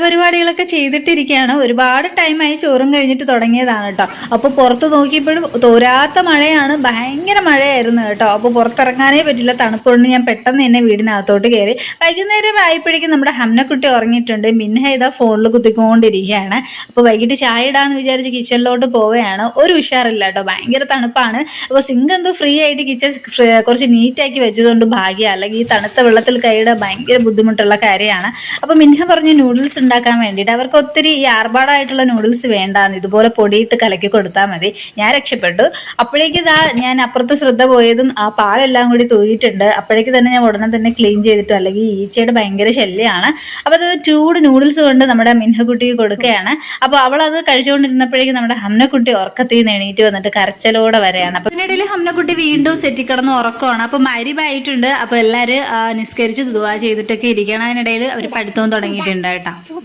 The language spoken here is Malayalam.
പരിപാടികളൊക്കെ ചെയ്തിട്ടിരിക്കുകയാണ്. ഒരുപാട് ടൈമായി ചോറും കഴിഞ്ഞിട്ട് തുടങ്ങിയതാണ് കേട്ടോ. അപ്പോൾ പുറത്ത് നോക്കിയപ്പോഴും തോരാത്ത മഴയാണ്, ഭയങ്കര മഴയായിരുന്നു കേട്ടോ. അപ്പോൾ പുറത്തിറങ്ങാനേ പറ്റില്ല, തണുപ്പുകൊണ്ട് ഞാൻ പെട്ടെന്ന് തന്നെ വീടിനകത്തോട്ട് കയറി. വൈകുന്നേരം ആയപ്പോഴേക്കും നമ്മുടെ ഹംനക്കുട്ടി ഉറങ്ങിയിട്ടുണ്ട്. മിൻഹ ഇതാ ഫോണിൽ കുത്തിക്കൊണ്ടിരിക്കുകയാണ്. അപ്പോൾ വൈകിട്ട് ചായ ഇടാന്ന് വിചാരിച്ച് കിച്ചണിലോട്ട് പോവുകയാണ്. ഒരു ഉഷാറില്ല കേട്ടോ, ഭയങ്കര തണുപ്പാണ്. അപ്പോൾ സിങ്ക് എന്തോ ഫ്രീ ആയിട്ട് കിച്ചൺ കുറച്ച് നീറ്റാക്കി വെച്ചതുകൊണ്ട് ഭാഗ്യം, അല്ലെങ്കിൽ ഈ തണുത്ത വെള്ളത്തിൽ കൈയിടാൻ ഭയങ്കര ബുദ്ധിമുട്ടുള്ള കാര്യമാണ്. അപ്പോൾ മിൻഹ പറഞ്ഞു നൂഡിൽസ് ഉണ്ടാക്കാൻ വേണ്ടിയിട്ട്. അവർക്ക് ഒത്തിരി ഈ ആർഭാടായിട്ടുള്ള നൂഡിൽസ് വേണ്ടാന്ന്, ഇതുപോലെ പൊടിയിട്ട് കലക്കി കൊടുത്താൽ മതി. ഞാൻ രക്ഷപ്പെട്ടു. അപ്പോഴേക്ക് ഇതാ ഞാൻ അപ്പുറത്ത് ശ്രദ്ധ പോയതും ആ പാലെല്ലാം കൂടി തൂയിട്ടുണ്ട്. അപ്പോഴേക്ക് തന്നെ ഞാൻ ഉടനെ തന്നെ ക്ലീൻ ചെയ്തിട്ടു, അല്ലെങ്കിൽ ഈച്ചയുടെ ഭയങ്കര ശല്യമാണ്. അപ്പോൾ അത് ചൂട് നൂഡിൽസ് കൊണ്ട് നമ്മുടെ മിൻഹക്കുട്ടിക്ക് കൊടുക്കുകയാണ്. അപ്പോൾ അവൾ അത് കഴിച്ചുകൊണ്ടിരുന്നപ്പോഴേക്കും നമ്മുടെ ഹംനക്കുട്ടി ഉറക്കത്തിൽ നിന്ന് എണീറ്റ് വന്നിട്ട് കരച്ചലോടെ വരെയാണ്. അപ്പോൾ ഇതിനിടയിൽ ഹംനക്കുട്ടി വീണ്ടും സെറ്റിക്കിടന്ന് ഉറക്കമാണ്. അപ്പോൾ മരിബായിട്ടുണ്ട്. അപ്പോൾ എല്ലാവരും നിസ്കരിച്ച് ദുആ ചെയ്തിട്ടൊക്കെ ഇരിക്കണം. അതിനിടയിൽ അവർ പഠിത്തവും തുടങ്ങിയിട്ടുണ്ട് കേട്ടോ.